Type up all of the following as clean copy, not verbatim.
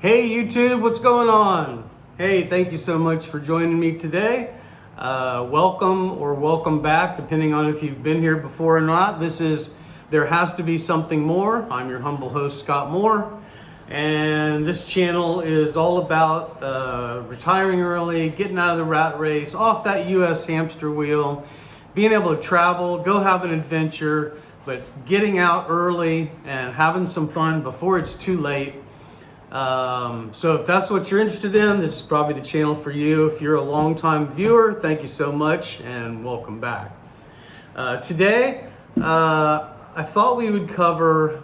Hey YouTube, what's going on? Hey, thank you so much for joining me today. Welcome or welcome back, depending on if you've been here before or not. This is There Has to Be Something More. I'm your humble host, Scott Moore. And this channel is all about retiring early, getting out of the rat race, off that US hamster wheel, being able to travel, go have an adventure, but getting out early and having some fun before it's too late. So if that's what you're interested in, this is probably the channel for you. If you're a longtime viewer, thank you so much and welcome back. Today, I thought we would cover,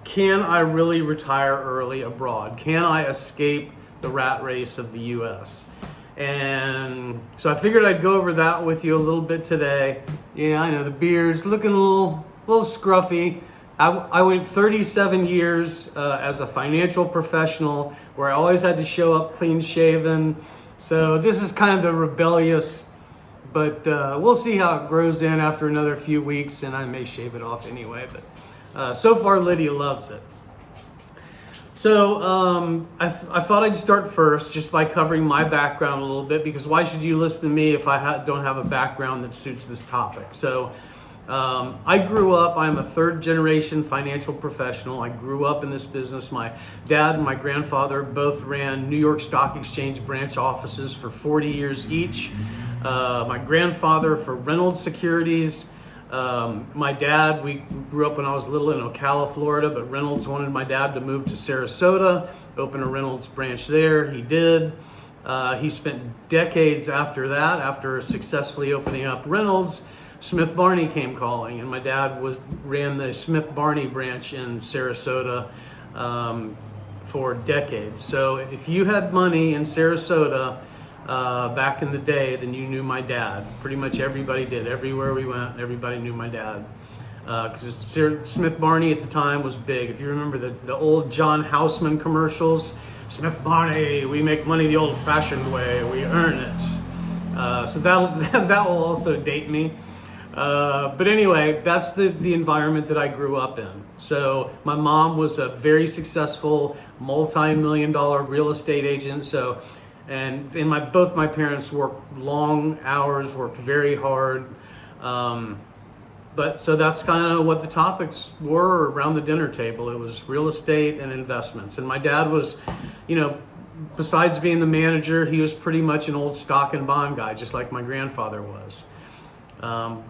can I really retire early abroad? Can I escape the rat race of the US? And so I figured I'd go over that with you a little bit today. Yeah, I know the beard's looking a little scruffy. I went 37 years as a financial professional where I always had to show up clean shaven. So this is kind of the rebellious, but we'll see how it grows in after another few weeks, and I may shave it off anyway. But so far Lydia loves it. So I thought I'd start first just by covering my background a little bit, because why should you listen to me if I don't have a background that suits this topic? So I grew up, I'm a third generation financial professional. I grew up in this business. My dad and my grandfather both ran New York Stock Exchange branch offices for 40 years each. My grandfather for Reynolds Securities. My dad, we grew up when I was little in Ocala, Florida, but Reynolds wanted my dad to move to Sarasota, open a Reynolds branch there. He did. He spent decades after that, after successfully opening up Reynolds. Smith Barney came calling, and my dad ran the Smith Barney branch in Sarasota for decades. So if you had money in Sarasota back in the day, then you knew my dad. Pretty much everybody did. Everywhere we went, everybody knew my dad. Because Smith Barney at the time was big. If you remember the old John Houseman commercials, Smith Barney, we make money the old-fashioned way, we earn it. So that will also date me. But anyway, that's the environment that I grew up in. So my mom was a very successful multi-million-dollar real estate agent. And both my parents worked long hours, worked very hard. But so that's kind of what the topics were around the dinner table. It was real estate and investments. And my dad was, besides being the manager, he was pretty much an old stock and bond guy, just like my grandfather was.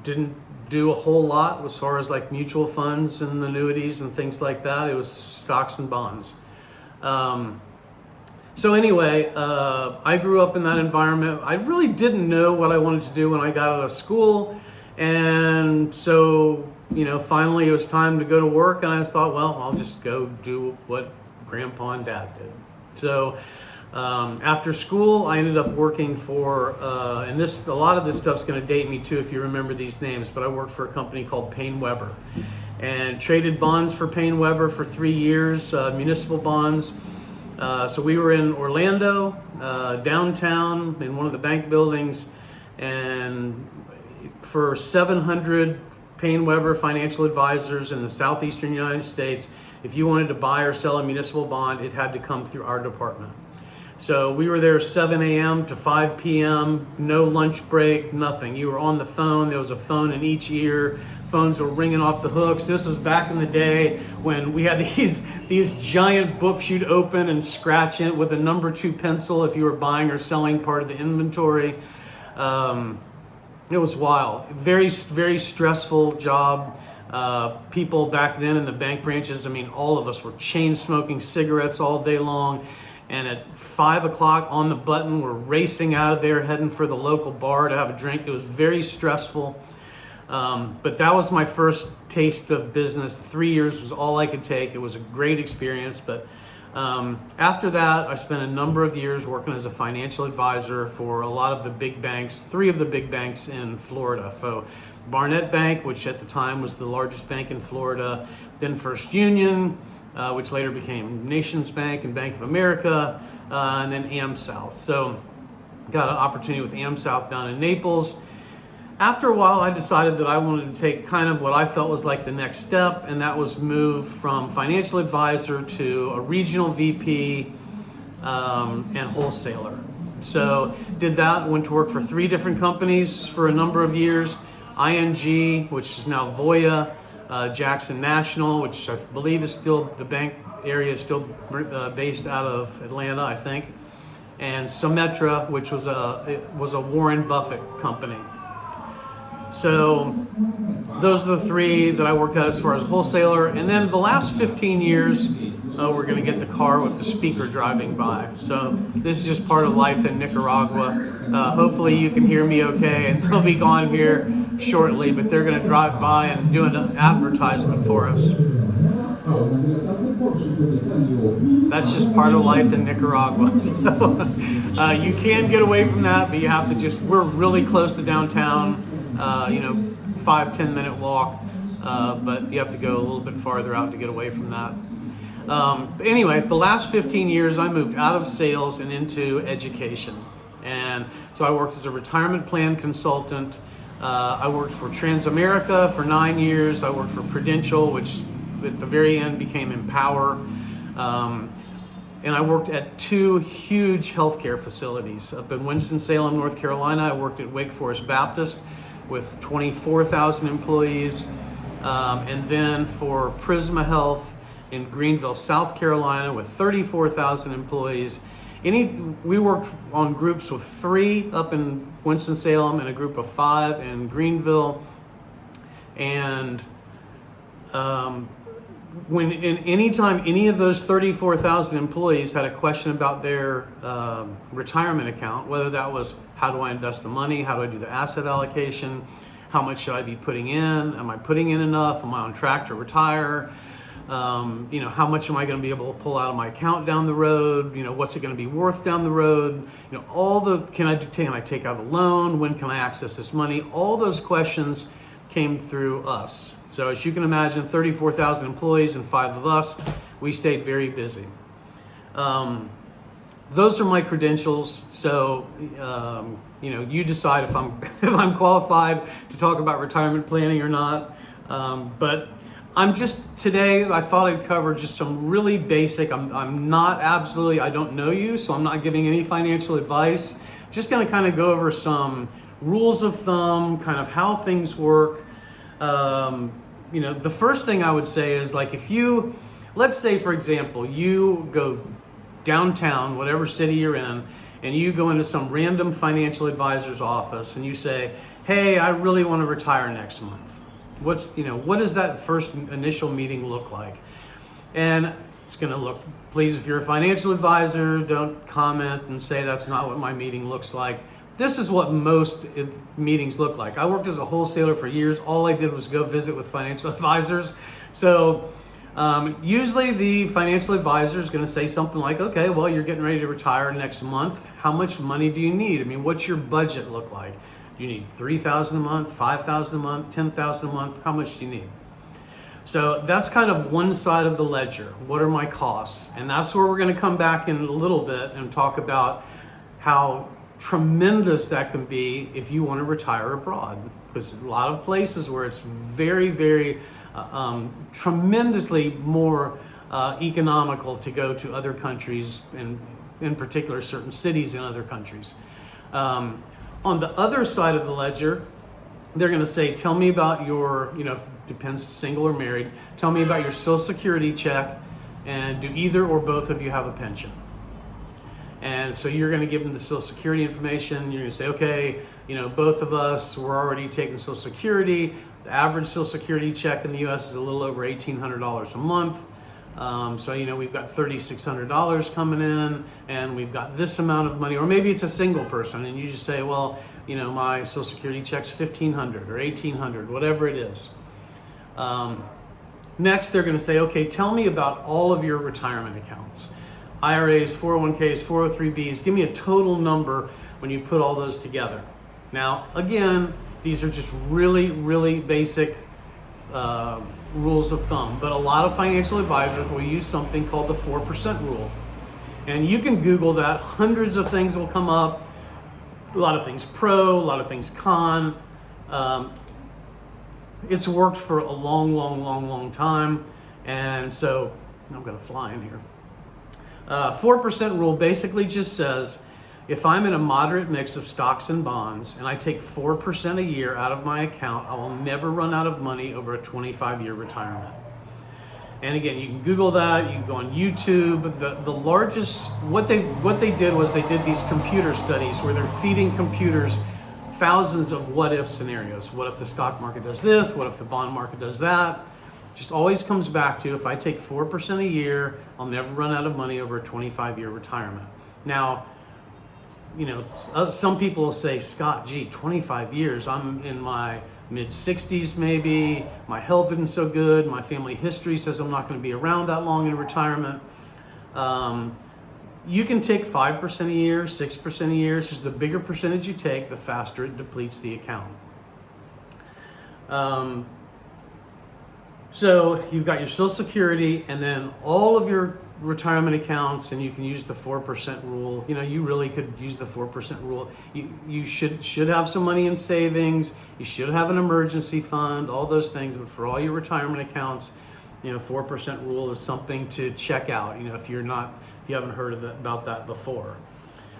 Didn't do a whole lot as far as like mutual funds and annuities and things like that. It was stocks and bonds. So anyway, I grew up in that environment. I really didn't know what I wanted to do when I got out of school. And so, finally it was time to go to work, and I thought, well, I'll just go do what Grandpa and Dad did. So after school, I ended up working for, and a lot of this stuff's going to date me too if you remember these names, but I worked for a company called Payne Weber and traded bonds for Payne Weber for 3 years, municipal bonds. So we were in Orlando, downtown, in one of the bank buildings, and for 700 Payne Weber financial advisors in the southeastern United States, if you wanted to buy or sell a municipal bond, it had to come through our department. So we were there 7 a.m. to 5 p.m., no lunch break, nothing. You were on the phone. There was a phone in each ear. Phones were ringing off the hooks. This was back in the day when we had these giant books you'd open and scratch it with a number 2 pencil if you were buying or selling part of the inventory. It was wild. Very, very stressful job. People back then in the bank branches, all of us were chain smoking cigarettes all day long. And at 5 o'clock on the button, we're racing out of there, heading for the local bar to have a drink. It was very stressful. But that was my first taste of business. 3 years was all I could take. It was a great experience. But after that, I spent a number of years working as a financial advisor for a lot of the big banks, 3 of the big banks in Florida. So Barnett Bank, which at the time was the largest bank in Florida, then First Union, which later became Nations Bank and Bank of America, and then AmSouth. So got an opportunity with AmSouth down in Naples. After a while, I decided that I wanted to take kind of what I felt was like the next step, and that was move from financial advisor to a regional VP and wholesaler. So did that, went to work for 3 different companies for a number of years. ING, which is now Voya, Jackson National, which I believe is still, the bank area is still based out of Atlanta, I think, and Symetra, which was a Warren Buffett company. So those are the 3 that I worked at as far as a wholesaler. And then the last 15 years, we're going to get the car with the speaker driving by. So this is just part of life in Nicaragua. Hopefully you can hear me okay, and they'll be gone here shortly, but they're going to drive by and do an advertisement for us. That's just part of life in Nicaragua. So you can get away from that, but you have to we're really close to downtown. 5-10 minute walk, but you have to go a little bit farther out to get away from that. But anyway, the last 15 years I moved out of sales and into education, and so I worked as a retirement plan consultant. I worked for Transamerica for 9 years. I worked for Prudential, which at the very end became Empower, and I worked at 2 huge healthcare facilities. Up in Winston-Salem, North Carolina, I worked at Wake Forest Baptist with 24,000 employees, and then for Prisma Health in Greenville, South Carolina, with 34,000 employees. We worked on groups with 3 up in Winston-Salem and a group of 5 in Greenville. And anytime any of those 34,000 employees had a question about their retirement account, whether that was how do I invest the money, how do I do the asset allocation, how much should I be putting in, am I putting in enough, am I on track to retire, how much am I going to be able to pull out of my account down the road, what's it going to be worth down the road, can I take out a loan, when can I access this money, all those questions came through us. So as you can imagine, 34,000 employees and 5 of us, we stayed very busy. Those are my credentials. So, you decide if I'm qualified to talk about retirement planning or not. But today I thought I'd cover just some really basic, I don't know you, so I'm not giving any financial advice. Just gonna kind of go over some rules of thumb, kind of how things work. The first thing I would say is, like, let's say, for example, you go downtown, whatever city you're in, and you go into some random financial advisor's office and you say, hey, I really want to retire next month. What does that first initial meeting look like? And it's going to look, please, if you're a financial advisor, don't comment and say that's not what my meeting looks like. This is what most meetings look like. I worked as a wholesaler for years. All I did was go visit with financial advisors. So usually the financial advisor is going to say something like, okay, well, you're getting ready to retire next month. How much money do you need? What's your budget look like? Do you need $3,000 a month, $5,000 a month, $10,000 a month? How much do you need? So that's kind of one side of the ledger. What are my costs? And that's where we're going to come back in a little bit and talk about how tremendous that can be if you want to retire abroad. Because a lot of places where it's very, very tremendously more economical to go to other countries, and in particular certain cities in other countries. On the other side of the ledger, they're going to say, tell me about your, depends single or married, tell me about your Social Security check, and do either or both of you have a pension? And so you're going to give them the Social Security information. You're going to say, okay, both of us, we're already taking Social Security. The average Social Security check in the U.S. is a little over $1,800 a month. So, we've got $3,600 coming in, and we've got this amount of money. Or maybe it's a single person, and you just say, well, my Social Security check's $1,500 or $1,800, whatever it is. Next, they're going to say, okay, tell me about all of your retirement accounts. IRAs, 401ks, 403bs, give me a total number when you put all those together. Now, again, these are just really, really basic rules of thumb, but a lot of financial advisors will use something called the 4% rule. And you can Google that, hundreds of things will come up, a lot of things pro, a lot of things con. Um, it's worked for a long time. And so I'm going to fly in here. 4% rule basically just says if I'm in a moderate mix of stocks and bonds and I take 4% a year out of my account, I will never run out of money over a 25-year retirement. And again, you can Google that, you can go on YouTube. The largest, what they did was they did these computer studies where they're feeding computers thousands of what if scenarios. What if the stock market does this? What if the bond market does that? Just always comes back to, if I take 4% a year, I'll never run out of money over a 25-year retirement. Now, you know, some people will say, Scott, gee, 25 years, I'm in my mid-60s maybe, my health isn't so good, my family history says I'm not going to be around that long in retirement. You can take 5% a year, 6% a year. It's just the bigger percentage you take, the faster it depletes the account. So you've got your Social Security and then all of your retirement accounts, and you can use the 4% rule. You know, you really could use the 4% rule. You should have some money in savings. You should have an emergency fund, all those things. But for all your retirement accounts, you know, 4% rule is something to check out. You know, if you haven't heard about that before.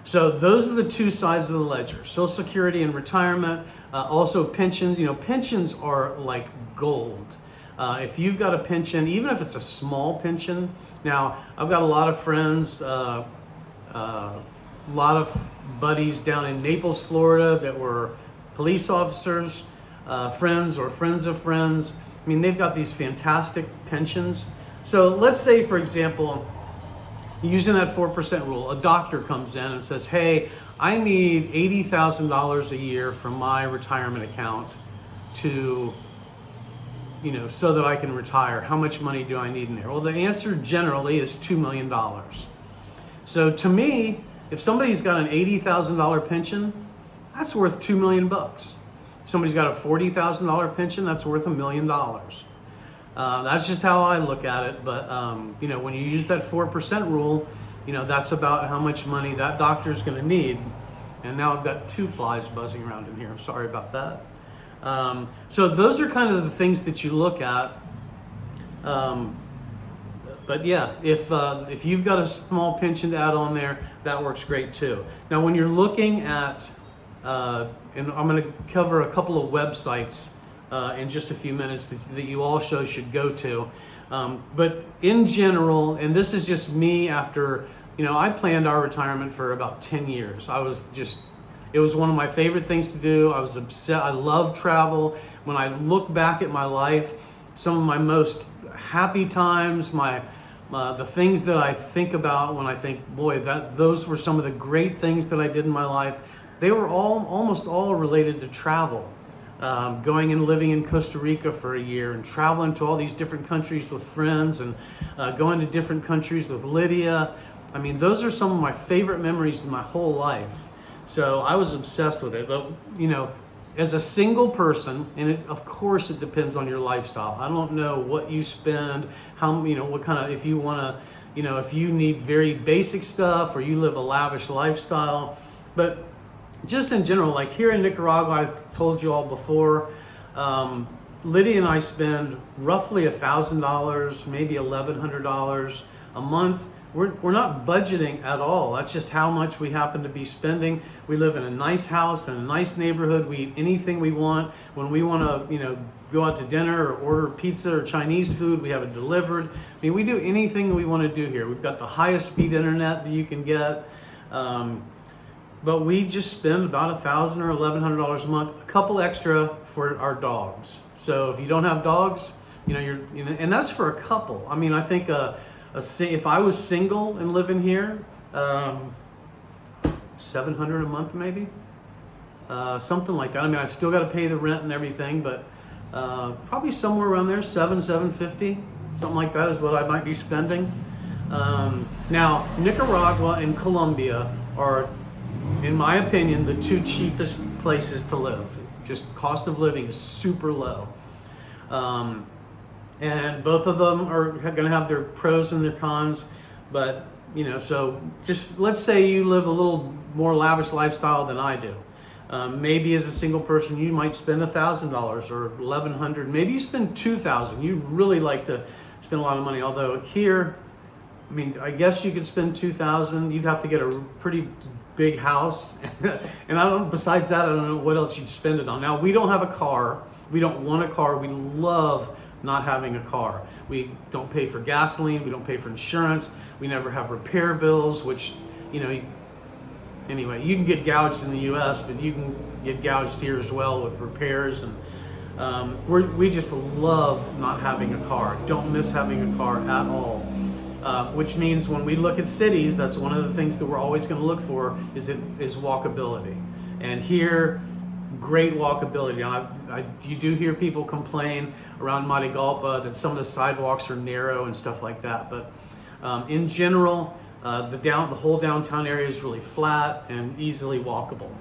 So those are the two sides of the ledger: Social Security and retirement. Also pensions. You know, pensions are like gold. If you've got a pension, even if it's a small pension. Now, I've got a lot of friends, a lot of buddies down in Naples, Florida that were police officers, friends or friends of friends. I mean, they've got these fantastic pensions. So let's say, for example, using that 4% rule, a doctor comes in and says, hey, I need $80,000 a year from my retirement account to, you know, so that I can retire. How much money do I need in there? Well, the answer generally is $2 million. So to me, if somebody's got an $80,000 pension, that's worth $2 million. If somebody's got a $40,000 pension, that's worth $1 million. That's just how I look at it. But, you know, when you use that 4% rule, you know, that's about how much money that doctor's going to need. And now I've got two flies buzzing around in here. I'm sorry about that. So those are kind of the things that you look at. But yeah, if you've got a small pension to add on there, that works great too. Now, when you're looking at, and I'm going to cover a couple of websites in just a few minutes that you also should go to. But in general, and this is just me after, you know, I planned our retirement for about 10 years. It was one of my favorite things to do. I was obsessed. I love travel. When I look back at my life, some of my most happy times, the things that I think about when I think, boy, those were some of the great things that I did in my life. They were almost all related to travel. Going and living in Costa Rica for a year and traveling to all these different countries with friends and going to different countries with Lydia. I mean, those are some of my favorite memories in my whole life. So I was obsessed with it. But, you know, as a single person, and of course it depends on your lifestyle. I don't know what you spend, how, you know, what kind of, if you want to, you know, if you need very basic stuff or you live a lavish lifestyle. But just in general, like here in Nicaragua, I've told you all before, Lydia and I spend roughly $1,000, maybe $1,100 a month. We're not budgeting at all. That's just how much we happen to be spending. We live in a nice house in a nice neighborhood. We eat anything we want. When we want to, you know, go out to dinner or order pizza or Chinese food, we have it delivered. I mean, we do anything we want to do here. We've got the highest speed internet that you can get. But we just spend about $1,000 or $1,100 a month, a couple extra for our dogs. So if you don't have dogs, you know, and that's for a couple. I mean, I think if I was single and living here, $700 a month maybe, something like that. I mean, I've still got to pay the rent and everything, but probably somewhere around there, $750, something like that is what I might be spending. Now, Nicaragua and Colombia are, in my opinion, the two cheapest places to live. Just cost of living is super low. And both of them are going to have their pros and their cons. But, you know, so just let's say you live a little more lavish lifestyle than I do. Maybe as a single person, you might spend $1,000 or $1,100. Maybe you spend $2,000. You really like to spend a lot of money. Although here, I mean, I guess you could spend $2,000. You'd have to get a pretty big house, and I don't. Besides that, I don't know what else you'd spend it on. Now, we don't have a car. We don't want a car. We love not having a car. We don't pay for gasoline. We don't pay for insurance. We never have repair bills, which, you know, anyway, you can get gouged in the U.S., but you can get gouged here as well with repairs. And we just love not having a car. Don't miss having a car at all. Which means when we look at cities, that's one of the things that we're always going to look for is walkability. And here, great walkability. Now, you do hear people complain around Matagalpa that some of the sidewalks are narrow and stuff like that. But in general, the whole downtown area is really flat and easily walkable.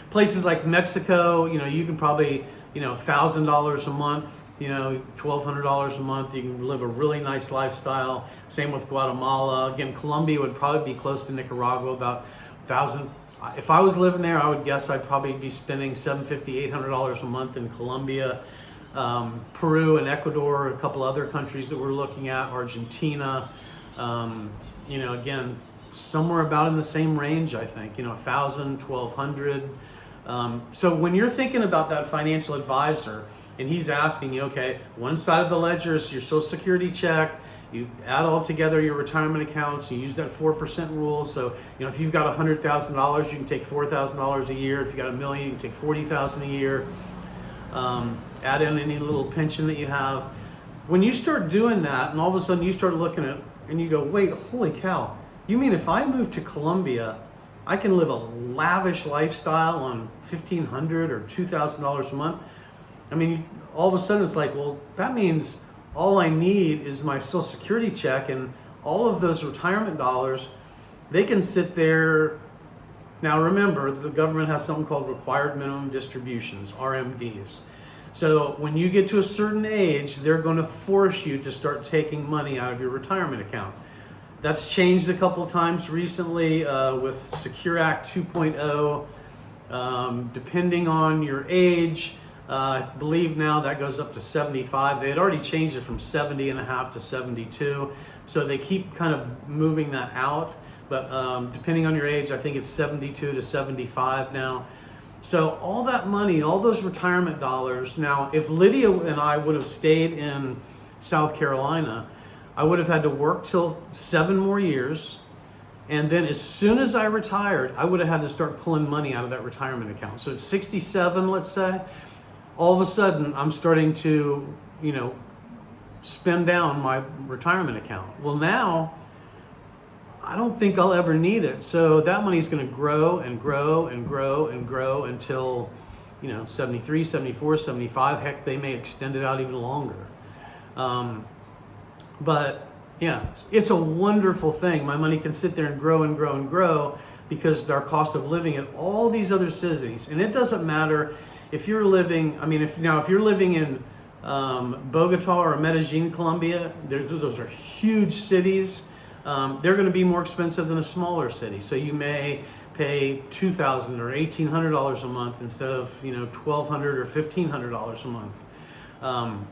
Places like Mexico, you know, you can probably, you know, $1,000 a month, you know, $1,200 a month. You can live a really nice lifestyle. Same with Guatemala. Again, Colombia would probably be close to Nicaragua, about 1,000. If I was living there, I would guess I'd probably be spending $750, $800 a month in Colombia. Peru and Ecuador, a couple other countries that we're looking at, Argentina. You know, again, somewhere about in the same range, I think, you know, 1,000, 1,200. So when you're thinking about that financial advisor and he's asking you, okay, one side of the ledger is your Social Security check, you add all together your retirement accounts, you use that 4% rule. So, you know, if you've got $100,000, you can take $4,000 a year. If you got $1 million, you can take $40,000 a year. Add in any little pension that you have. When you start doing that, and all of a sudden you start looking at, and you go, wait, holy cow, you mean if I move to Colombia, I can live a lavish lifestyle on $1,500 or $2,000 a month? I mean, all of a sudden it's like, well, that means all I need is my Social Security check, and all of those retirement dollars, they can sit there. Now remember, the government has something called required minimum distributions, RMDs. So when you get to a certain age, they're going to force you to start taking money out of your retirement account. That's changed a couple times recently with Secure Act 2.0. Depending on your age, I believe now that goes up to 75. They had already changed it from 70 and a half to 72. So they keep kind of moving that out. But depending on your age, I think it's 72 to 75 now. So all that money, all those retirement dollars. Now, if Lydia and I would have stayed in South Carolina, I would have had to work till 7 more years. And then as soon as I retired, I would have had to start pulling money out of that retirement account. So at 67, let's say, all of a sudden I'm starting to, you know, spend down my retirement account. Well, now I don't think I'll ever need it. So that money's going to grow and grow and grow and grow until, you know, 73, 74, 75. Heck, they may extend it out even longer. But yeah, it's a wonderful thing. My money can sit there and grow and grow and grow because our cost of living in all these other cities, and it doesn't matter if you're living, I mean, if you're living in Bogota or Medellin, Colombia, those are huge cities. They're going to be more expensive than a smaller city. So you may pay $2,000 or $1,800 a month instead of, you know, $1,200 or $1,500 a month.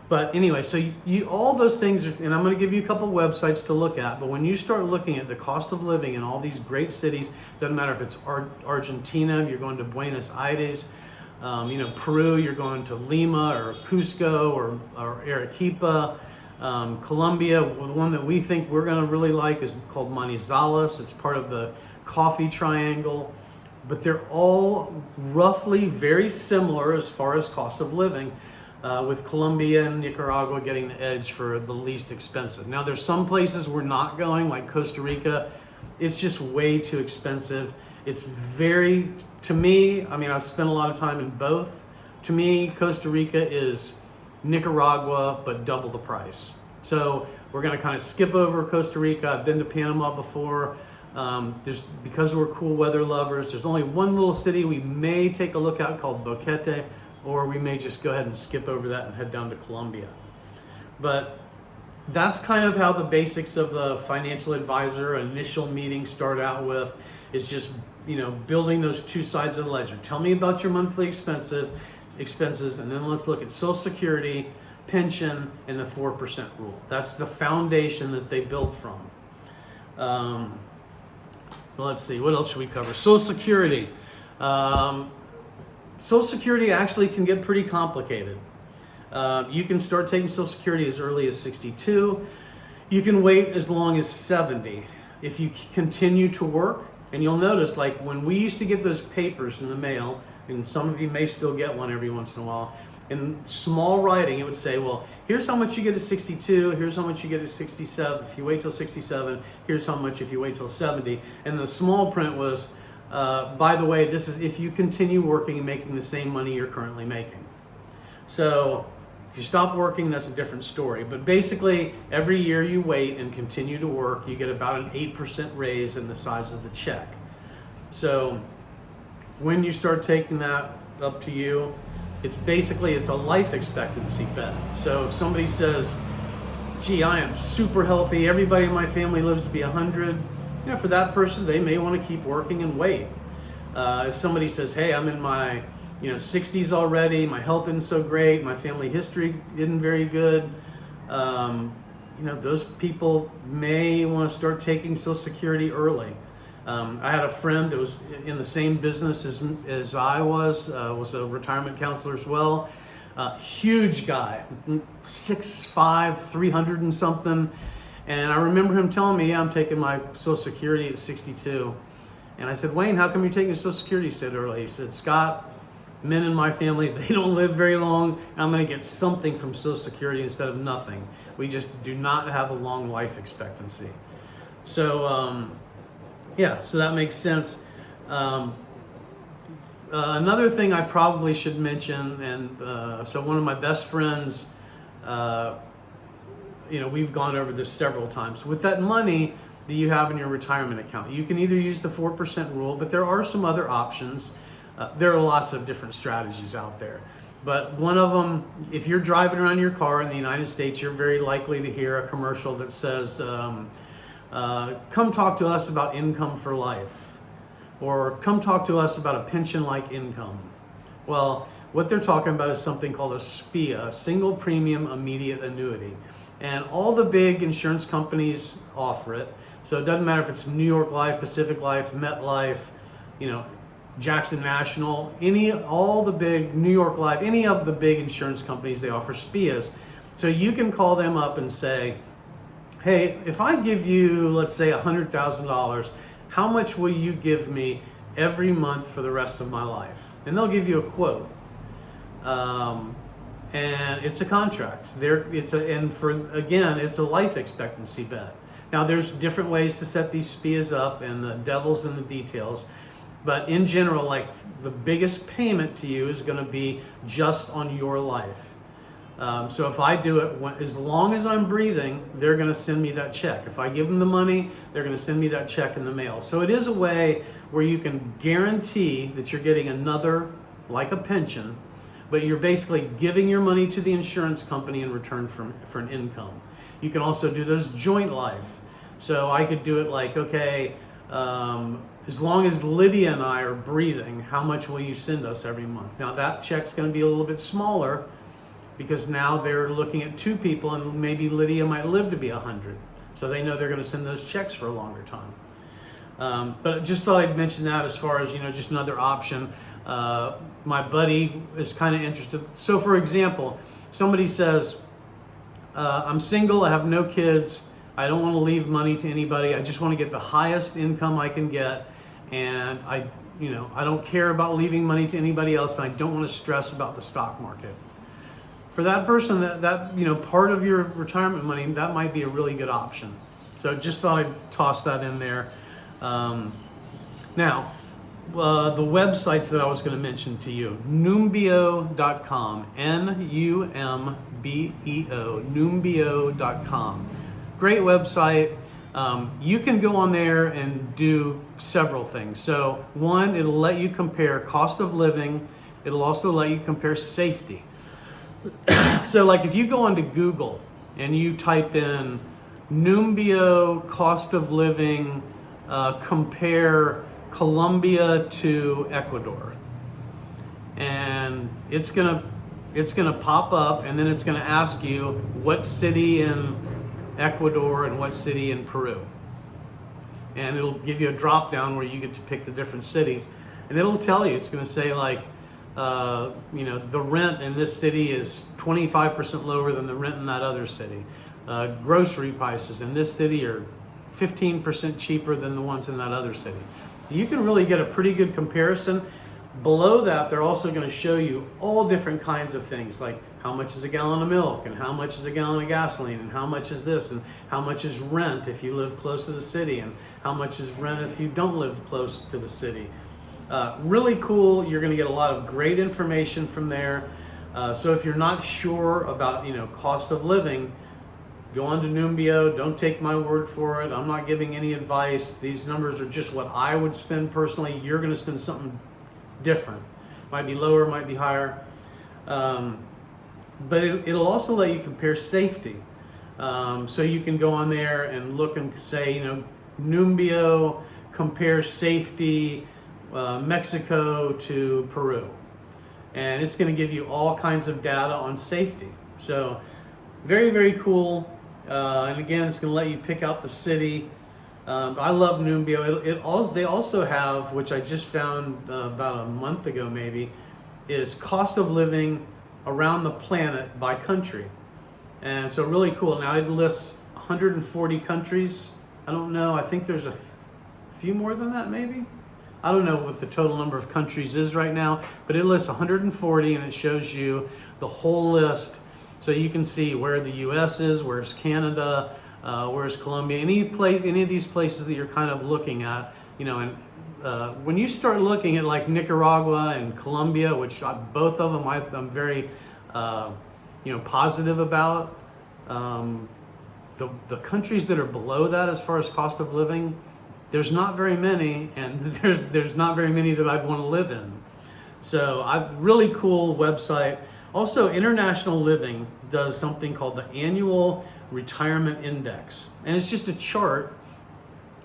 But anyway, so you all those things, and I'm going to give you a couple websites to look at, but when you start looking at the cost of living in all these great cities, doesn't matter if it's Argentina, you're going to Buenos Aires, you know, Peru, you're going to Lima or Cusco or Arequipa, Colombia, the one that we think we're going to really like is called Manizales. It's part of the Coffee Triangle, but they're all roughly very similar as far as cost of living. With Colombia and Nicaragua getting the edge for the least expensive. Now there's some places we're not going, like Costa Rica. It's just way too expensive. It's very, to me, I mean, I've spent a lot of time in both. To me, Costa Rica is Nicaragua, but double the price. So we're gonna kind of skip over Costa Rica. I've been to Panama before. Because we're cool weather lovers, there's only one little city we may take a look at called Boquete, or we may just go ahead and skip over that and head down to Colombia. But that's kind of how the basics of the financial advisor initial meeting start out with, is just, building those two sides of the ledger. Tell me about your monthly expenses, and then let's look at Social Security, pension, and the 4% rule. That's the foundation that they build from. So let's see, what else should we cover? Social Security. Social Security actually can get pretty complicated. You can start taking Social Security as early as 62. You can wait as long as 70 if you continue to work. And you'll notice, like when we used to get those papers in the mail, and some of you may still get one every once in a while, in small writing it would say, well, here's how much you get at 62, here's how much you get at 67. If you wait till 67, here's how much if you wait till 70. And the small print was, by the way, this is if you continue working and making the same money you're currently making. So if you stop working, that's a different story. But basically, every year you wait and continue to work, you get about an 8% raise in the size of the check. So when you start taking that, up to you. It's a life expectancy bet. So if somebody says, gee, I am super healthy, everybody in my family lives to be 100, for that person, they may want to keep working and wait. If somebody says, hey, I'm in my 60s already, my health isn't so great, my family history isn't very good, those people may want to start taking Social Security early. I had a friend that was in the same business as I was a retirement counselor as well. Huge guy, 6'5", 300 and something. And I remember him telling me, yeah, I'm taking my Social Security at 62. And I said, Wayne, how come you're taking Social Security so early? He said, Scott, men in my family, they don't live very long. I'm going to get something from Social Security instead of nothing. We just do not have a long life expectancy. So, so that makes sense. Another thing I probably should mention, and so one of my best friends, we've gone over this several times. With that money that you have in your retirement account, you can either use the 4% rule, but there are some other options. There are lots of different strategies out there. But one of them, if you're driving around your car in the United States, you're very likely to hear a commercial that says, come talk to us about income for life, or come talk to us about a pension-like income. Well, what they're talking about is something called a SPIA, single premium immediate annuity. And all the big insurance companies offer it. So it doesn't matter if it's New York Life, Pacific Life, MetLife, Jackson National, all the big New York Life, any of the big insurance companies, they offer SPIAs. So you can call them up and say, hey, if I give you, let's say $100,000, how much will you give me every month for the rest of my life? And they'll give you a quote. And it's a contract. It's a life expectancy bet. Now there's different ways to set these SPIAs up, and the devil's in the details. But in general, like the biggest payment to you is going to be just on your life. So if I do it, as long as I'm breathing, they're going to send me that check. If I give them the money, they're going to send me that check in the mail. So it is a way where you can guarantee that you're getting another, like a pension, but you're basically giving your money to the insurance company in return for an income. You can also do those joint life. So I could do it like, okay, as long as Lydia and I are breathing, how much will you send us every month? Now that check's going to be a little bit smaller, because now they're looking at two people, and maybe Lydia might live to be 100. So they know they're going to send those checks for a longer time. But just thought I'd mention that as far as, just another option. My buddy is kind of interested. So for example, somebody says, I'm single, I have no kids, I don't want to leave money to anybody, I just want to get the highest income I can get, and I don't care about leaving money to anybody else, and I don't want to stress about the stock market. For that person, that part of your retirement money, that might be a really good option. So just thought I'd toss that in there. Now, the websites that I was going to mention to you, Numbeo.com, Numbeo, Numbeo.com. Great website. You can go on there and do several things. So one, it'll let you compare cost of living. It'll also let you compare safety. So like if you go onto Google and you type in Numbio cost of living, compare Colombia to Ecuador, and it's gonna pop up, and then it's gonna ask you what city in Ecuador and what city in Peru, and it'll give you a drop down where you get to pick the different cities, and it'll tell you, it's gonna say like, the rent in this city is 25% lower than the rent in that other city. Grocery prices in this city are 15% cheaper than the ones in that other city. You can really get a pretty good comparison. Below that, they're also going to show you all different kinds of things, like how much is a gallon of milk, and how much is a gallon of gasoline, and how much is this, and how much is rent if you live close to the city, and how much is rent if you don't live close to the city. Really cool. You're going to get a lot of great information from there. So if you're not sure about cost of living, go on to Numbio. Don't take my word for it. I'm not giving any advice. These numbers are just what I would spend personally. You're going to spend something different. Might be lower, might be higher. But it'll also let you compare safety. So you can go on there and look and say, Numbio compares safety Mexico to Peru. And it's going to give you all kinds of data on safety. So very, very cool. And again, it's going to let you pick out the city. I love Numbio. They also have, which I just found about a month ago maybe, is cost of living around the planet by country. And so really cool. Now it lists 140 countries. I don't know. I think there's a few more than that maybe. I don't know what the total number of countries is right now, but it lists 140 and it shows you the whole list. So you can see where the US is, where's Canada, where's Colombia, any of these places that you're kind of looking at, and when you start looking at like Nicaragua and Colombia, which both of them I'm very, positive about, the countries that are below that as far as cost of living, there's not very many, and there's not very many that I'd want to live in. So really cool website. Also, International Living does something called the Annual Retirement Index, and it's just a chart.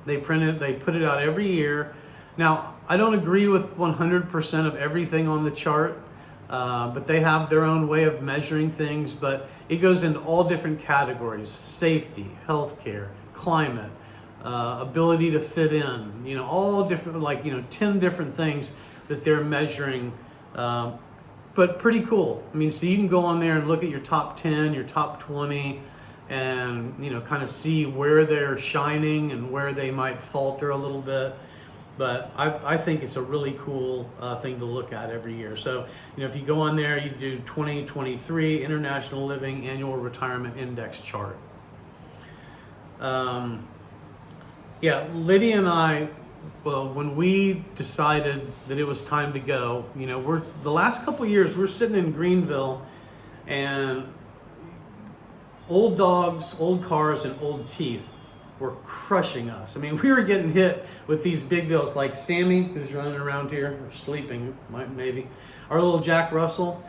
They put it out every year. Now, I don't agree with 100% of everything on the chart, but they have their own way of measuring things. But it goes into all different categories: safety, healthcare, climate, ability to fit in. All different, 10 different things that they're measuring. But pretty cool. So you can go on there and look at your top 10, your top 20, and kind of see where they're shining and where they might falter a little bit. But I think it's a really cool thing to look at every year. So if you go on there, you do 2023 International Living Annual Retirement Index chart. Lydia and I, when we decided that it was time to go, we're the last couple of years we're sitting in Greenville, and old dogs, old cars, and old teeth were crushing us. We were getting hit with these big bills, like Sammy, who's running around here, or sleeping, maybe. Our little Jack Russell,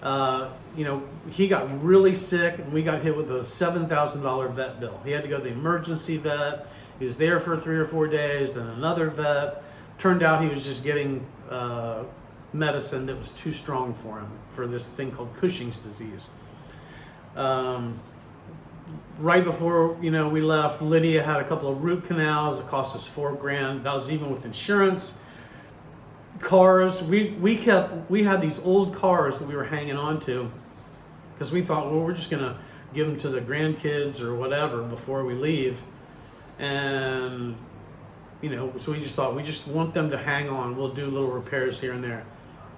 he got really sick, and we got hit with a $7,000 vet bill. He had to go to the emergency vet. He was there for 3 or 4 days, then another vet. Turned out he was just getting medicine that was too strong for him, for this thing called Cushing's disease. Right before we left, Lydia had a couple of root canals. It cost us $4,000. That was even with insurance. Cars, we had these old cars that we were hanging on to because we thought, well, we're just gonna give them to the grandkids or whatever before we leave. And so we just thought, we just want them to hang on. We'll do little repairs here and there.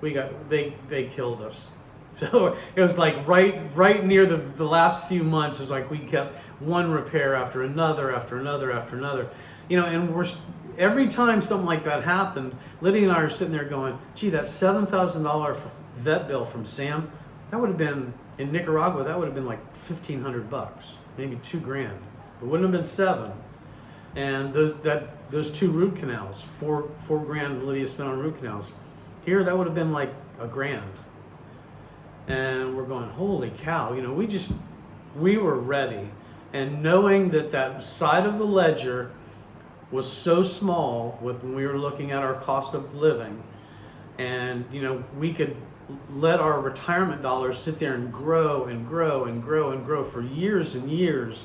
They killed us. So it was like right near the last few months, it was like we kept one repair after another, after another, after another. And every time something like that happened, Lydia and I are sitting there going, gee, that $7,000 vet bill from Sam, that would have been, in Nicaragua, that would have been like $1,500, maybe $2,000. It wouldn't have been $7,000. And those 2 root canals, $4,000 Lydia spent on root canals. Here, that would have been like $1,000. And we're going, holy cow! we were ready. And knowing that that side of the ledger was so small when we were looking at our cost of living, and we could let our retirement dollars sit there and grow and grow and grow and grow for years and years.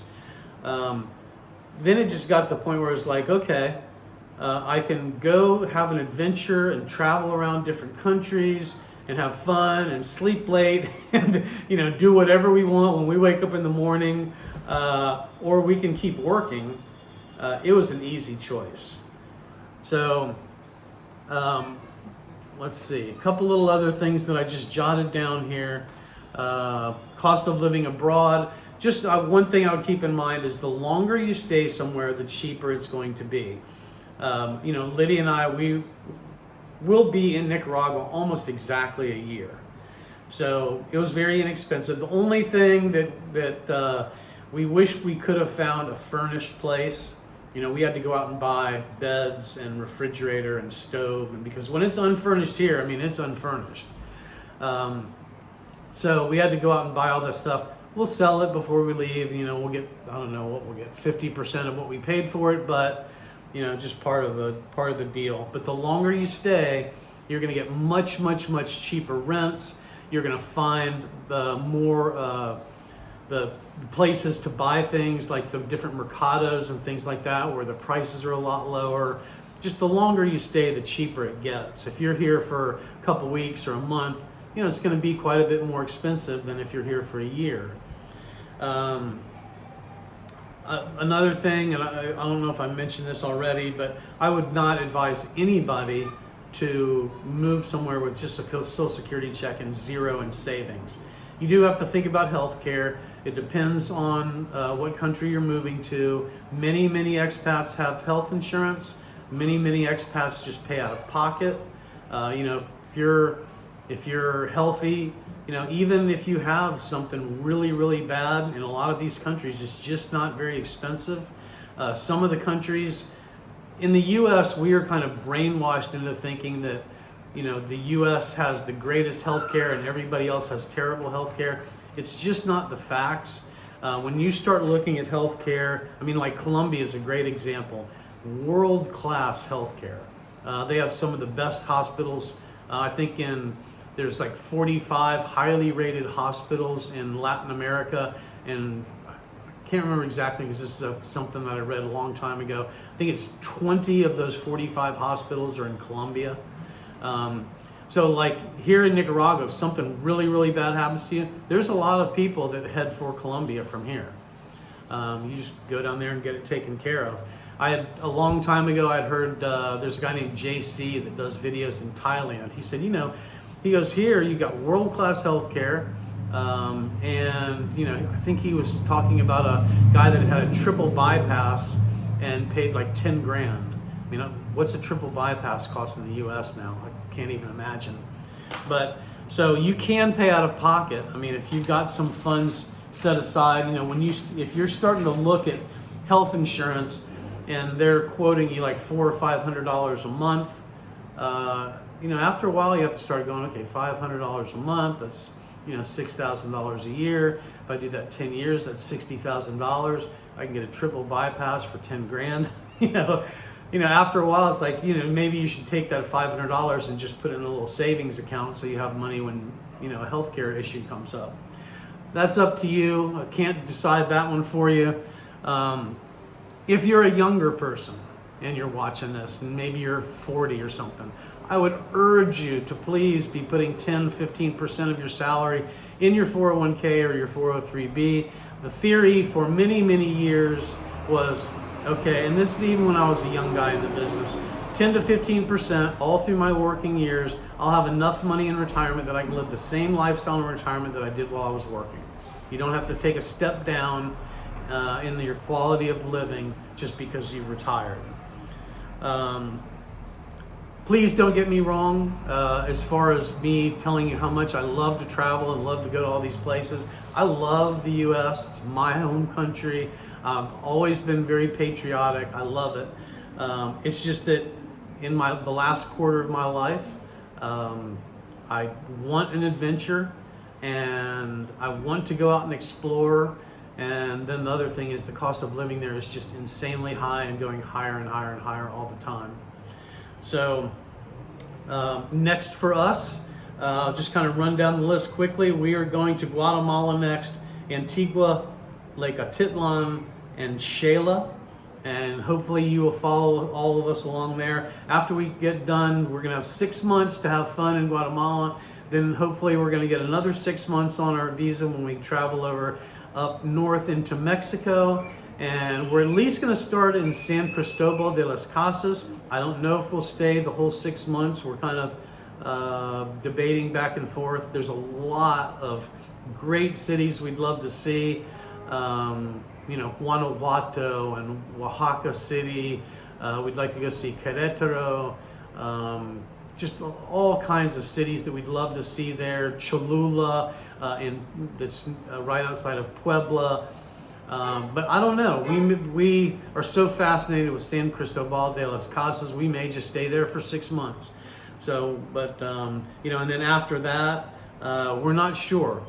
Then it just got to the point where it's like, okay, I can go have an adventure and travel around different countries and have fun and sleep late and do whatever we want when we wake up in the morning, or we can keep working. It was an easy choice. So let's see, a couple little other things that I just jotted down here. Cost of living abroad. Just one thing I would keep in mind is the longer you stay somewhere, the cheaper it's going to be. Lydia and I, we will be in Nicaragua almost exactly a year. So it was very inexpensive. The only thing that we wish we could have found a furnished place. We had to go out and buy beds and refrigerator and stove, and because when it's unfurnished here, it's unfurnished. So we had to go out and buy all that stuff. We'll sell it before we leave. We'll get, I don't know what we'll get, 50% of what we paid for it, but just part of the deal. But the longer you stay, you're going to get much, much, much cheaper rents. You're going to find the more the places to buy things, like the different mercados and things like that, where the prices are a lot lower. Just the longer you stay, the cheaper it gets. If you're here for a couple weeks or a month, it's going to be quite a bit more expensive than if you're here for a year. Another thing, and I don't know if I mentioned this already, but I would not advise anybody to move somewhere with just a Social Security check and zero in savings. You do have to think about health care. It depends on what country you're moving to. Many expats have health insurance. Many expats just pay out of pocket. If you're healthy, even if you have something really bad, in a lot of these countries, it's just not very expensive. Some of the countries, in the U.S., we are kind of brainwashed into thinking that, the U.S. has the greatest healthcare and everybody else has terrible healthcare. It's just not the facts. When you start looking at healthcare, like Colombia is a great example. World-class healthcare. They have some of the best hospitals. I think there's like 45 highly rated hospitals in Latin America, and I can't remember exactly because this is something that I read a long time ago. I think it's 20 of those 45 hospitals are in Colombia. So like here in Nicaragua, if something really bad happens to you, there's a lot of people that head for Colombia from here. You just go down there and get it taken care of. A long time ago, I'd heard there's a guy named JC that does videos in Thailand. He said, he goes, here you got world-class healthcare, and I think he was talking about a guy that had a triple bypass and paid like 10 grand. What's a triple bypass cost in the U.S. now? I can't even imagine. But so you can pay out of pocket. If you've got some funds set aside, if you're starting to look at health insurance and they're quoting you like $400 or $500 a month. After a while you have to start going, okay, $500 a month, that's $6,000 a year. If I do that 10 years, that's $60,000. I can get a triple bypass for 10 grand. After a while it's like, maybe you should take that $500 and just put it in a little savings account so you have money when a healthcare issue comes up. That's up to you. I can't decide that one for you. If you're a younger person and you're watching this, and maybe you're 40 or something, I would urge you to please be putting 10-15% of your salary in your 401k or your 403b. The theory for many years was, okay, and this is even when I was a young guy in the business, 10 to 15% all through my working years, I'll have enough money in retirement that I can live the same lifestyle in retirement that I did while I was working. You don't have to take a step down in your quality of living just because you've retired. Please don't get me wrong, as far as me telling you how much I love to travel and love to go to all these places. I love the U.S. It's my home country. I've always been very patriotic. I love it. It's just that in the last quarter of my life, I want an adventure and I want to go out and explore. And then the other thing is the cost of living there is just insanely high and going higher and higher and higher all the time. So next for us, just kind of run down the list quickly. We are going to Guatemala next, Antigua, Lake Atitlan, and Shela. And hopefully you will follow all of us along there. After we get done, we're going to have 6 months to have fun in Guatemala. Then hopefully we're going to get another 6 months on our visa when we travel over up north into Mexico. And we're at least going to start in San Cristobal de las Casas. I don't know if we'll stay the whole 6 months. We're kind of debating back and forth. There's a lot of great cities we'd love to see. You know, Guanajuato and Oaxaca City. We'd like to go see Querétaro. Just all kinds of cities that we'd love to see there. Cholula, that's right outside of Puebla. But I don't know. We are so fascinated with San Cristobal de las Casas. We may just stay there for 6 months. So, but you know, and then after that, we're not sure.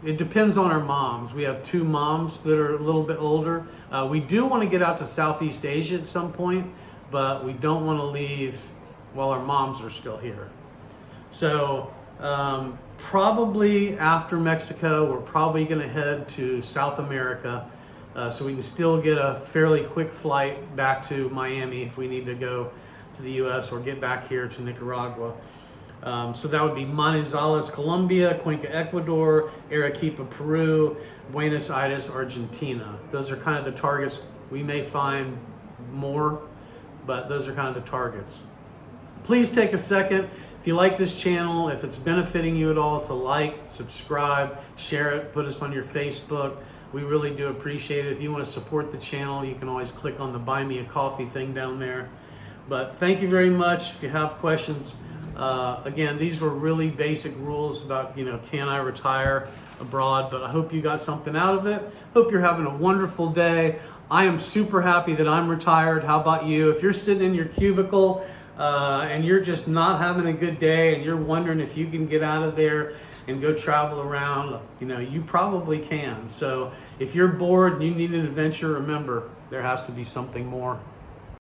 It depends on our moms. We have 2 moms that are a little bit older. We do want to get out to Southeast Asia at some point, but we don't want to leave while our moms are still here. So probably after Mexico, we're probably going to head to South America, so we can still get a fairly quick flight back to Miami if we need to go to the US or get back here to Nicaragua. So that would be Manizales, Colombia, Cuenca, Ecuador, Arequipa, Peru, Buenos Aires, Argentina. Those are kind of the targets. We may find more, but those are kind of the targets. Please take a second, if you like this channel, if it's benefiting you at all, to like, subscribe, share it, put us on your Facebook. We really do appreciate it. If you want to support the channel, you can always click on the Buy Me a Coffee thing down there. But thank you very much. If you have questions, again, these were really basic rules about, you know, can I retire abroad, but I hope you got something out of it. Hope you're having a wonderful day. I am super happy that I'm retired. How about you? If you're sitting in your cubicle and you're just not having a good day and you're wondering if you can get out of there and go travel around, you know, you probably can. So if you're bored and you need an adventure, remember, there has to be something more.